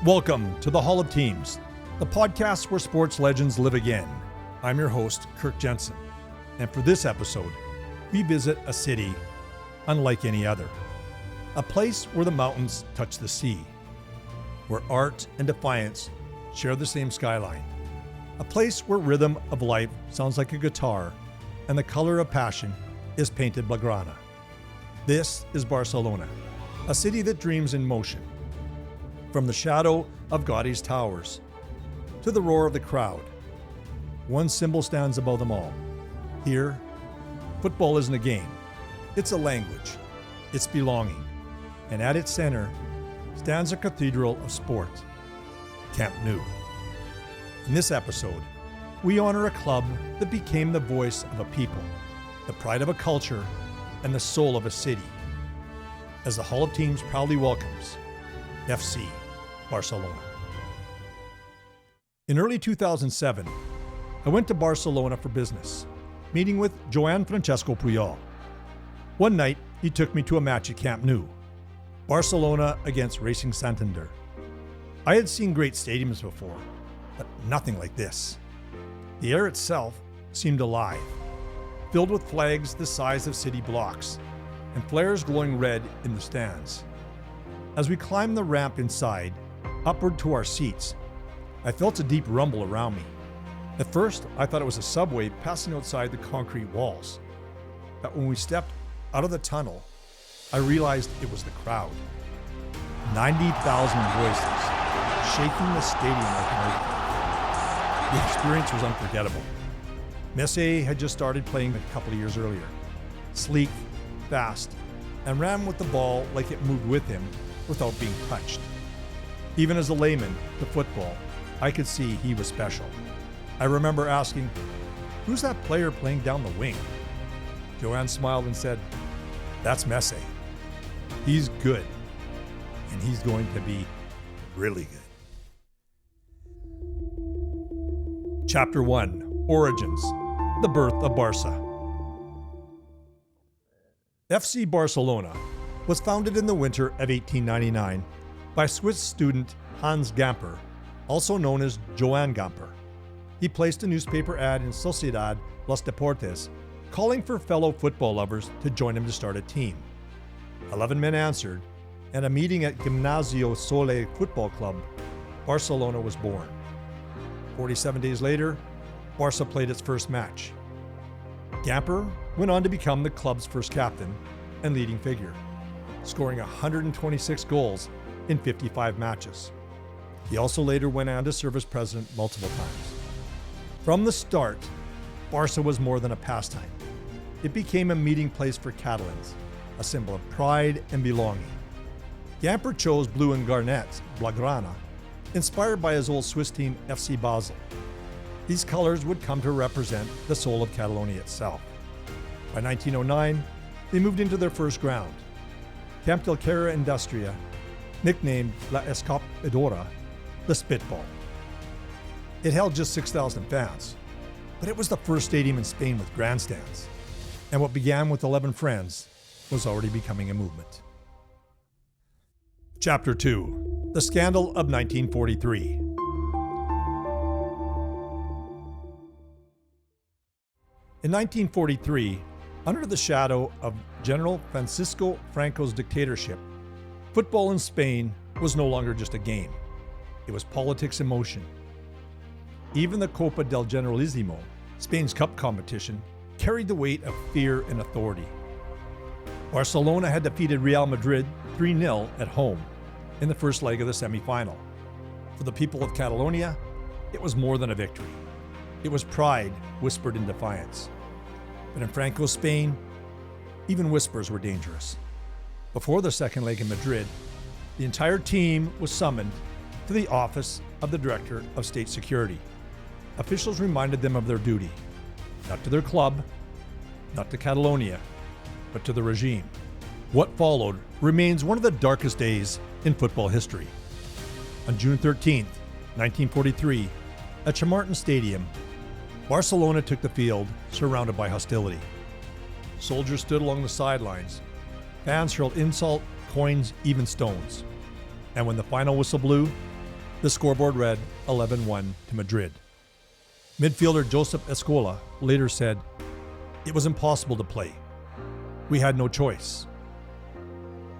Welcome to the Hall of Teams, the podcast where sports legends live again. I'm your host, Kirk Jensen, and for this episode, we visit a city unlike any other. A place where the mountains touch the sea, where art and defiance share the same skyline. A place where rhythm of life sounds like a guitar and the color of passion is painted blaugrana. This is Barcelona, a city that dreams in motion. From the shadow of Gaudi's towers to the roar of the crowd, one symbol stands above them all. Here, football isn't a game, it's a language, it's belonging, and at its center stands a cathedral of sport, Camp Nou. In this episode, we honor a club that became the voice of a people, the pride of a culture, and the soul of a city, as the Hall of Teams proudly welcomes FC Barcelona. In early 2007, I went to Barcelona for business, meeting with Joan Francesco Puyol. One night, he took me to a match at Camp Nou, Barcelona against Racing Santander. I had seen great stadiums before, but nothing like this. The air itself seemed alive, filled with flags the size of city blocks, and flares glowing red in the stands. As we climbed the ramp inside, upward to our seats, I felt a deep rumble around me. At first, I thought it was a subway passing outside the concrete walls. But when we stepped out of the tunnel, I realized it was the crowd. 90,000 voices, shaking the stadium like an earthquake. The experience was unforgettable. Messi had just started playing a couple of years earlier. Sleek, fast, and ran with the ball like it moved with him without being touched. Even as a layman to football, I could see he was special. I remember asking, "Who's that player playing down the wing?" Johan smiled and said, "That's Messi. He's good, and he's going to be really good." Chapter 1, Origins, the birth of Barca. FC Barcelona was founded in the winter of 1899 by Swiss student Joan Gamper, also known as Joan Gamper. He placed a newspaper ad in Sociedad Los Deportes calling for fellow football lovers to join him to start a team. 11 men answered, and a meeting at Gimnasio Sole Football Club, Barcelona was born. 47 days later, Barca played its first match. Gamper went on to become the club's first captain and leading figure, scoring 126 goals in 55 matches. He also later went on to serve as president multiple times. From the start, Barca was more than a pastime. It became a meeting place for Catalans, a symbol of pride and belonging. Gamper chose blue and garnet, blaugrana, inspired by his old Swiss team FC Basel. These colors would come to represent the soul of Catalonia itself. By 1909, they moved into their first ground, Camp del Cara Industria, nicknamed La Escapadora, the Spitball. It held just 6,000 fans, but it was the first stadium in Spain with grandstands, and what began with 11 friends was already becoming a movement. Chapter 2, the Scandal of 1943. In 1943, under the shadow of General Francisco Franco's dictatorship, football in Spain was no longer just a game. It was politics in motion. Even the Copa del Generalissimo, Spain's cup competition, carried the weight of fear and authority. Barcelona had defeated Real Madrid 3-0 at home in the first leg of the semi-final. For the people of Catalonia, it was more than a victory. It was pride whispered in defiance. But in Franco's Spain, even whispers were dangerous. Before the second leg in Madrid, the entire team was summoned to the office of the Director of State Security. Officials reminded them of their duty, not to their club, not to Catalonia, but to the regime. What followed remains one of the darkest days in football history. On June 13th, 1943, at Chamartin Stadium, Barcelona took the field, surrounded by hostility. Soldiers stood along the sidelines. Fans hurled insult, coins, even stones. And when the final whistle blew, The scoreboard read 11-1 to Madrid. Midfielder Josep Escola later said, "It was impossible to play. We had no choice."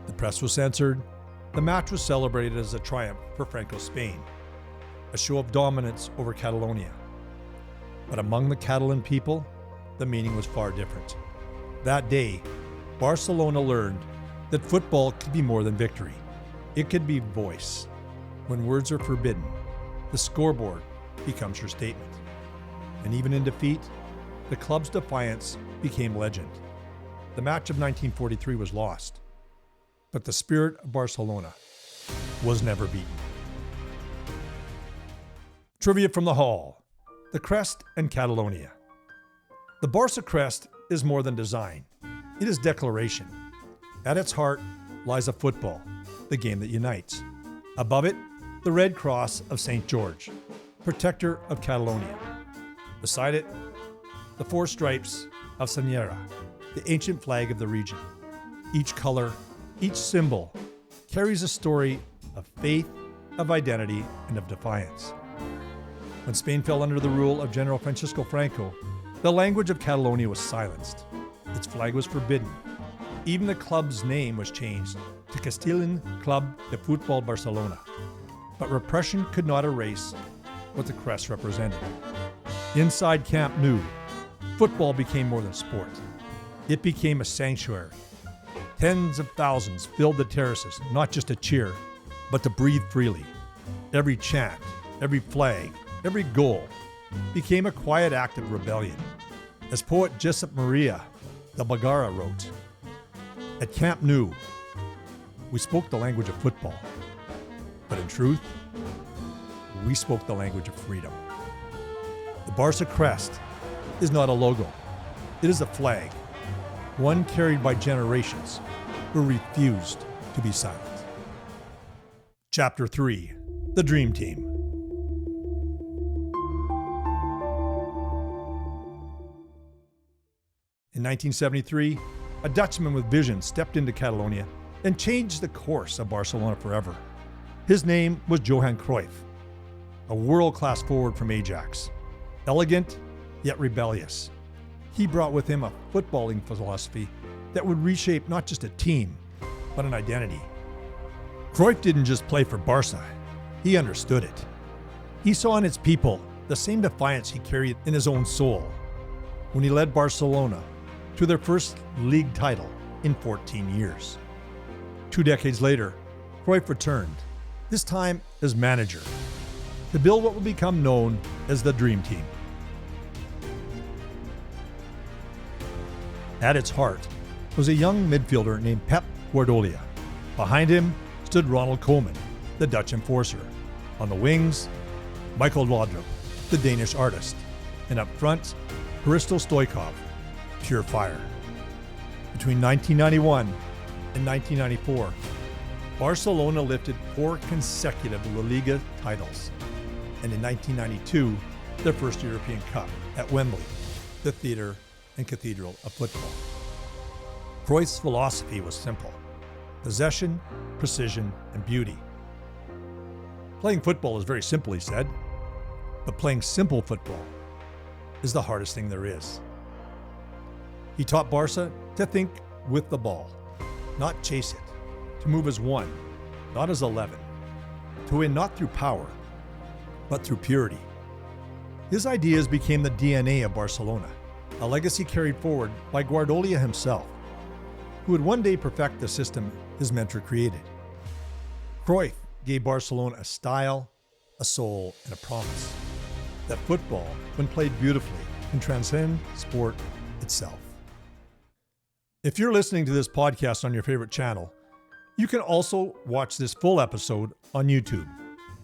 The press was censored. The match was celebrated as a triumph for Franco's Spain, a show of dominance over Catalonia. But among the Catalan people, the meaning was far different. That day, Barcelona learned that football could be more than victory. It could be voice. When words are forbidden, the scoreboard becomes your statement. And even in defeat, the club's defiance became legend. The match of 1943 was lost, but the spirit of Barcelona was never beaten. Trivia from the Hall: the Crest and Catalonia. The Barça crest is more than design. It is declaration. At its heart lies a football, the game that unites. Above it, the red cross of St. George, protector of Catalonia. Beside it, the four stripes of Senyera, the ancient flag of the region. Each color, each symbol, carries a story of faith, of identity, and of defiance. When Spain fell under the rule of General Francisco Franco, the language of Catalonia was silenced. Its flag was forbidden. Even the club's name was changed to Castilian Club de Futbol Barcelona. But repression could not erase what the crest represented. Inside Camp Nou, football became more than sport. It became a sanctuary. Tens of thousands filled the terraces, not just to cheer, but to breathe freely. Every chant, every flag, every goal became a quiet act of rebellion. As poet Josep Maria de Bagara wrote, "At Camp Nou, we spoke the language of football, but in truth, we spoke the language of freedom." The Barça crest is not a logo. It is a flag, one carried by generations who refused to be silent. Chapter 3: The Dream Team. In 1973, a Dutchman with vision stepped into Catalonia and changed the course of Barcelona forever. His name was Johan Cruyff, a world-class forward from Ajax. Elegant, yet rebellious. He brought with him a footballing philosophy that would reshape not just a team, but an identity. Cruyff didn't just play for Barca, he understood it. He saw in its people the same defiance he carried in his own soul when he led Barcelona to their first league title in 14 years. 2 decades later, Cruyff returned, this time as manager, to build what would become known as the Dream Team. At its heart was a young midfielder named Pep Guardiola. Behind him stood Ronald Koeman, the Dutch enforcer. On the wings, Michael Laudrup, the Danish artist. And up front, Hristo Stoichkov, pure fire. Between 1991 and 1994, Barcelona lifted 4 consecutive La Liga titles, and in 1992, their first European Cup at Wembley, the theater and cathedral of football. Cruyff's philosophy was simple: possession, precision, and beauty. Playing football is very simple, he said, but playing simple football is the hardest thing there is. He taught Barca to think with the ball, not chase it, to move as one, not as 11, to win not through power, but through purity. His ideas became the DNA of Barcelona, a legacy carried forward by Guardiola himself, who would one day perfect the system his mentor created. Cruyff gave Barcelona a style, a soul, and a promise that football, when played beautifully, can transcend sport itself. If you're listening to this podcast on your favorite channel, you can also watch this full episode on YouTube,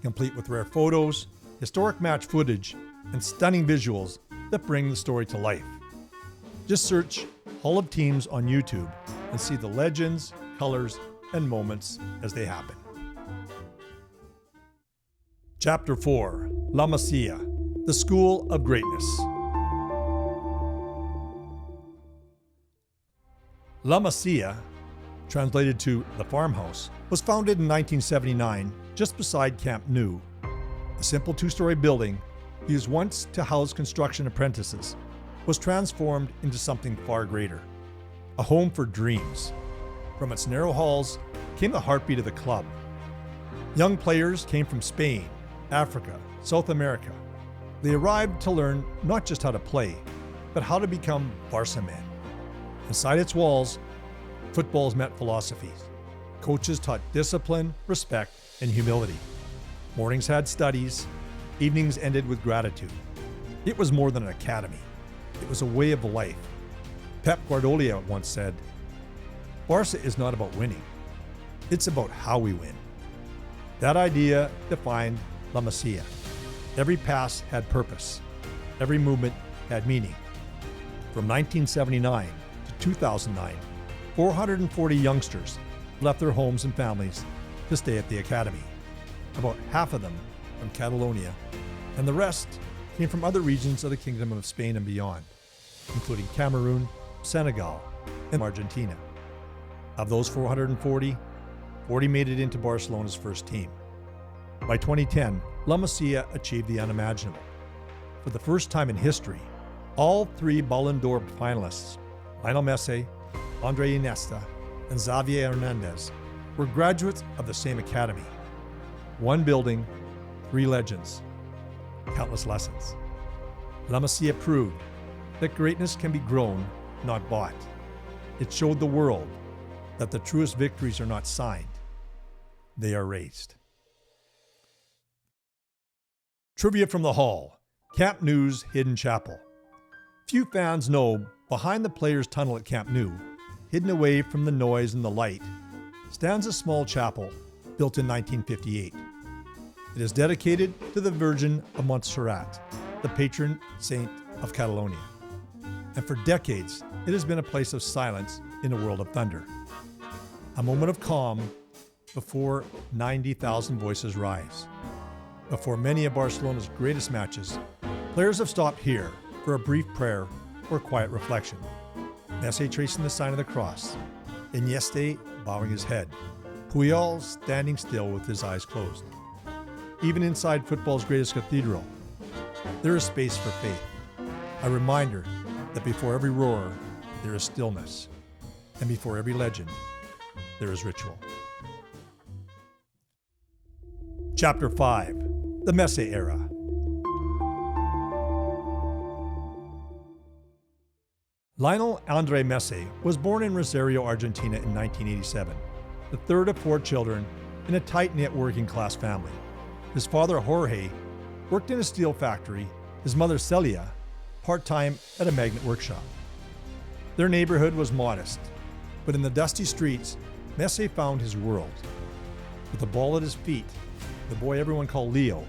complete with rare photos, historic match footage, and stunning visuals that bring the story to life. Just search Hall of Teams on YouTube and see the legends, colors, and moments as they happen. Chapter 4: La Masia, the School of Greatness. La Masia, translated to the farmhouse, was founded in 1979 just beside Camp Nou A simple two-story building, used once to house construction apprentices, was transformed into something far greater. A home for dreams. From its narrow halls came the heartbeat of the club. Young players came from Spain, Africa, South America. They arrived to learn not just how to play, but how to become Barça men. Inside its walls, footballs met philosophies. Coaches taught discipline, respect, and humility. Mornings had studies, evenings ended with gratitude. It was more than an academy. It was a way of life. Pep Guardiola once said, "Barça is not about winning. It's about how we win." That idea defined La Masia. Every pass had purpose. Every movement had meaning. From 1979 to 2009, 440 youngsters left their homes and families to stay at the academy. About half of them from Catalonia, and the rest came from other regions of the Kingdom of Spain and beyond, including Cameroon, Senegal, and Argentina. Of those 440, 40 made it into Barcelona's first team. By 2010, La Masia achieved the unimaginable. For the first time in history, all three Ballon d'Or finalists, Lionel Messi, Andre Iniesta, and Xavier Hernandez, were graduates of the same academy. One building, three legends, countless lessons. La Masia proved that greatness can be grown, not bought. It showed the world that the truest victories are not signed, they are raised. Trivia from the Hall, Camp Nou's hidden chapel. Few fans know, behind the players' tunnel at Camp Nou, hidden away from the noise and the light, stands a small chapel built in 1958. It is dedicated to the Virgin of Montserrat, the patron saint of Catalonia. And for decades, it has been a place of silence in a world of thunder. A moment of calm before 90,000 voices rise. Before many of Barcelona's greatest matches, players have stopped here for a brief prayer or quiet reflection. Messi tracing the sign of the cross, Iniesta bowing his head, Puyol standing still with his eyes closed. Even inside football's greatest cathedral, there is space for faith, a reminder that before every roar, there is stillness, and before every legend, there is ritual. Chapter 5, the Messi Era. Lionel Andre Messi was born in Rosario, Argentina in 1987, the third of four children in a tight-knit working-class family. His father, Jorge, worked in a steel factory, his mother, Celia, part-time at a magnet workshop. Their neighborhood was modest, but in the dusty streets, Messi found his world. With a ball at his feet, the boy everyone called Leo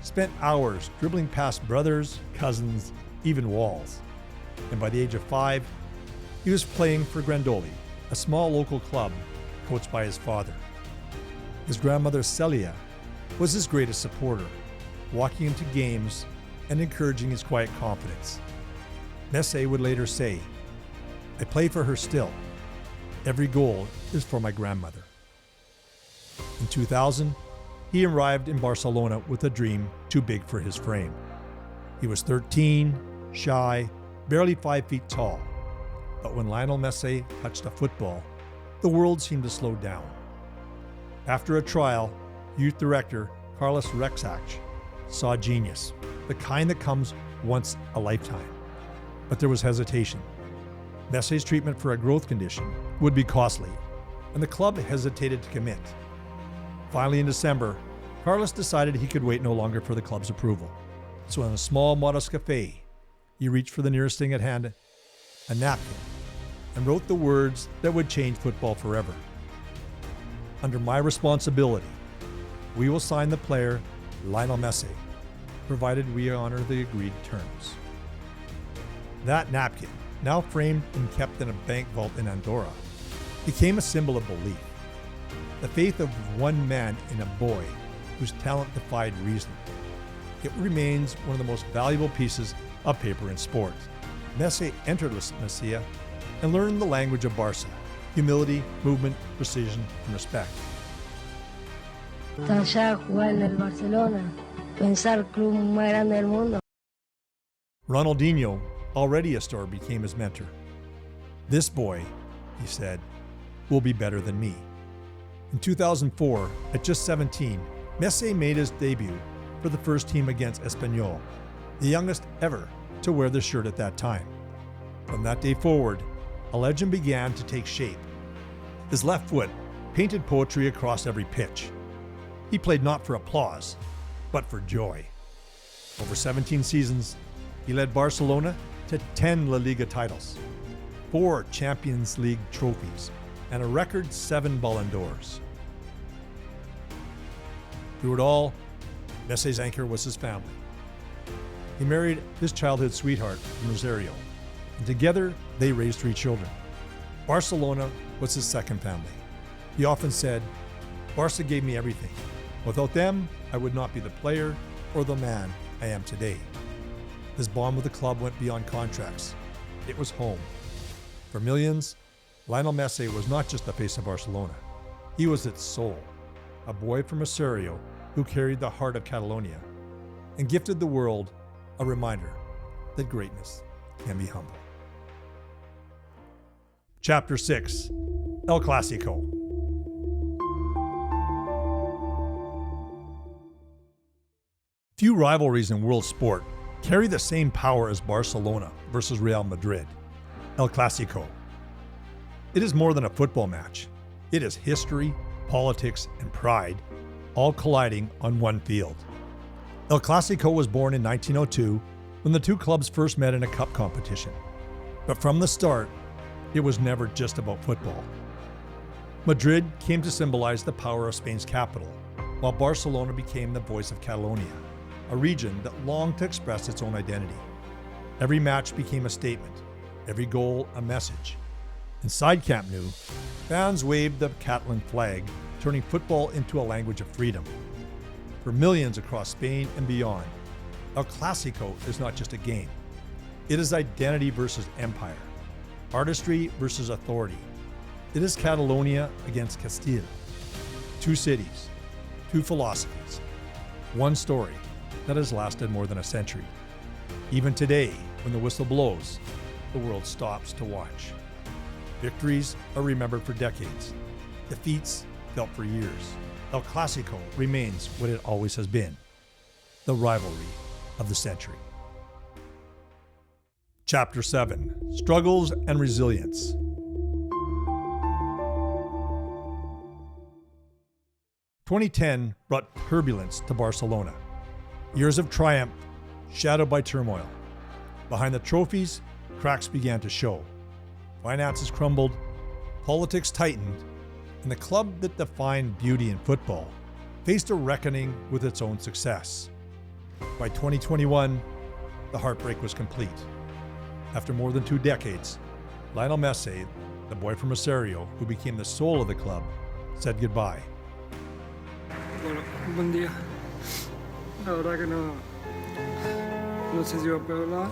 spent hours dribbling past brothers, cousins, even walls. And by the age of 5, he was playing for Grandoli, a small local club coached by his father. His grandmother Celia was his greatest supporter, walking into games and encouraging his quiet confidence. Messi would later say, "I play for her still. Every goal is for my grandmother." In 2000, he arrived in Barcelona with a dream too big for his frame. He was 13, shy, barely 5 feet tall. But when Lionel Messi touched a football, the world seemed to slow down. After a trial, youth director Carlos Rexach saw genius, the kind that comes once a lifetime. But there was hesitation. Messi's treatment for a growth condition would be costly, and the club hesitated to commit. Finally, in December, Carlos decided he could wait no longer for the club's approval. So in a small, modest cafe, he reached for the nearest thing at hand, a napkin, and wrote the words that would change football forever. "Under my responsibility, we will sign the player Lionel Messi, provided we honor the agreed terms." That napkin, now framed and kept in a bank vault in Andorra, became a symbol of belief. The faith of one man in a boy whose talent defied reason. It remains one of the most valuable pieces of paper in sport. Messi entered La Masia and learned the language of Barça: humility, movement, precision, and respect. Está allá jugando en el Barcelona, pensar el club más grande del mundo. Ronaldinho, already a star, became his mentor. "This boy," he said, "will be better than me." In 2004, at just 17, Messi made his debut for the first team against Espanyol, the youngest ever to wear the shirt at that time. From that day forward, a legend began to take shape. His left foot painted poetry across every pitch. He played not for applause, but for joy. Over 17 seasons, he led Barcelona to 10 La Liga titles, 4 Champions League trophies, and a record 7 Ballon d'Ors. Through it all, Messi's anchor was his family. He married his childhood sweetheart from Rosario, and together they raised 3 children. Barcelona was his second family. He often said, "Barca gave me everything. Without them, I would not be the player or the man I am today." His bond with the club went beyond contracts. It was home. For millions, Lionel Messi was not just the face of Barcelona. He was its soul, a boy from Rosario who carried the heart of Catalonia and gifted the world a reminder that greatness can be humble. Chapter 6, El Clásico. Few rivalries in world sport carry the same power as Barcelona versus Real Madrid. El Clásico. It is more than a football match. It is history, politics, and pride, all colliding on one field. El Clásico was born in 1902 when the two clubs first met in a cup competition. But from the start, it was never just about football. Madrid came to symbolize the power of Spain's capital, while Barcelona became the voice of Catalonia, a region that longed to express its own identity. Every match became a statement, every goal a message. Inside Camp Nou, fans waved the Catalan flag, turning football into a language of freedom. For millions across Spain and beyond, El Clásico is not just a game. It is identity versus empire, artistry versus authority. It is Catalonia against Castile. 2 cities, 2 philosophies, 1 story that has lasted more than a century. Even today, when the whistle blows, the world stops to watch. Victories are remembered for decades. Defeats felt for years. El Clásico remains what it always has been, the rivalry of the century. Chapter 7, Struggles and Resilience. "2010 brought turbulence to Barcelona. Years of triumph shadowed by turmoil. Behind the trophies, cracks began to show. Finances crumbled, politics tightened, and the club that defined beauty in football faced a reckoning with its own success. By 2021, the heartbreak was complete. After more than 2 decades, Lionel Messi, the boy from Rosario who became the soul of the club, said goodbye. Bueno, buen día. La verdad que no sé si va a peor nada.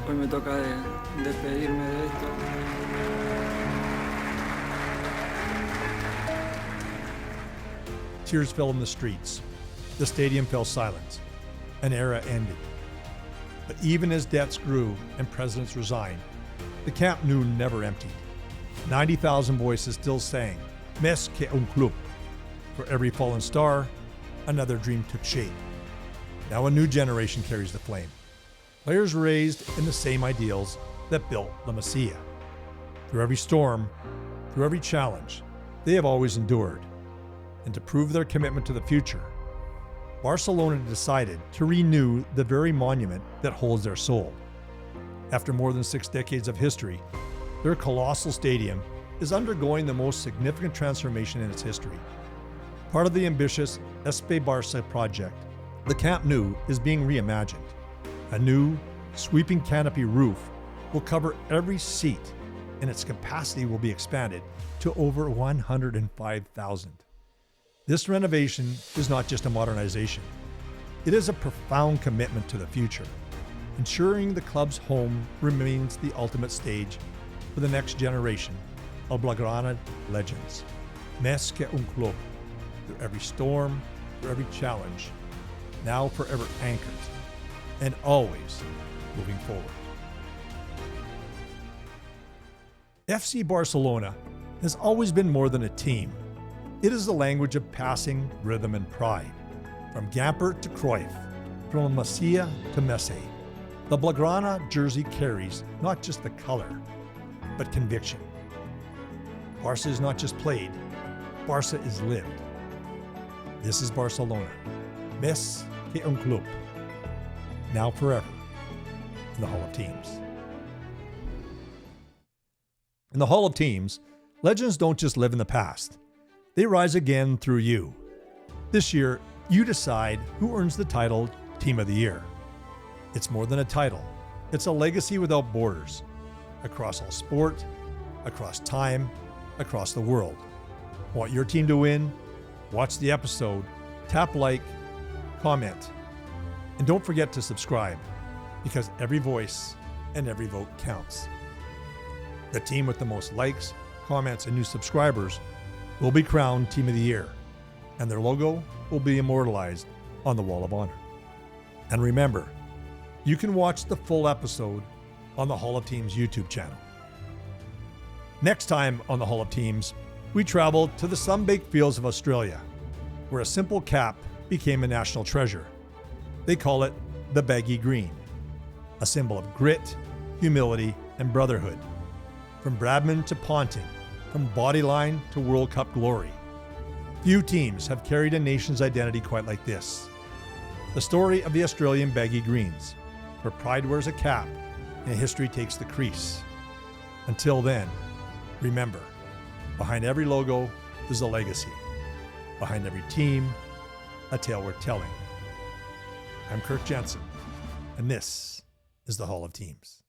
Hoy me toca despedirme de esto. Tears fell in the streets. The stadium fell silent. An era ended. But even as debts grew and presidents resigned, the Camp Nou never emptied. 90,000 voices still sang, "Més que un club." For every fallen star, another dream took shape. Now a new generation carries the flame. Players raised in the same ideals that built La Masia. Through every storm, through every challenge, they have always endured. And to prove their commitment to the future, Barcelona decided to renew the very monument that holds their soul. After more than 6 decades of history, their colossal stadium is undergoing the most significant transformation in its history. Part of the ambitious FC Barça project, the Camp Nou is being reimagined. A new, sweeping canopy roof will cover every seat, and its capacity will be expanded to over 105,000. This renovation is not just a modernization. It is a profound commitment to the future, ensuring the club's home remains the ultimate stage for the next generation of Blaugrana legends. Més que un club, through every storm, through every challenge, now forever anchored, and always moving forward. FC Barcelona has always been more than a team. It is the language of passing, rhythm, and pride. From Gamper to Cruyff, from Masia to Messi, the Blaugrana jersey carries not just the color, but conviction. Barça is not just played, Barça is lived. This is Barcelona. Més que un club. Now forever in the Hall of Teams. In the Hall of Teams, legends don't just live in the past. They rise again through you. This year, you decide who earns the title Team of the Year. It's more than a title. It's a legacy without borders. Across all sport, across time, across the world. Want your team to win? Watch the episode, tap like, comment, and don't forget to subscribe, because every voice and every vote counts. The team with the most likes, comments, and new subscribers will be crowned Team of the Year, and their logo will be immortalized on the Wall of Honor. And remember, you can watch the full episode on the Hall of Teams YouTube channel. Next time on the Hall of Teams, we traveled to the sun-baked fields of Australia, where a simple cap became a national treasure. They call it the Baggy green, a symbol of grit, humility, and brotherhood. From Bradman to Ponting, from bodyline to World Cup glory. Few teams have carried a nation's identity quite like this. The story of the Australian Baggy Greens, where pride wears a cap and history takes the crease. Until then, remember, behind every logo is a legacy. Behind every team, a tale worth telling. I'm Kirk Jensen, and this is the Hall of Teams.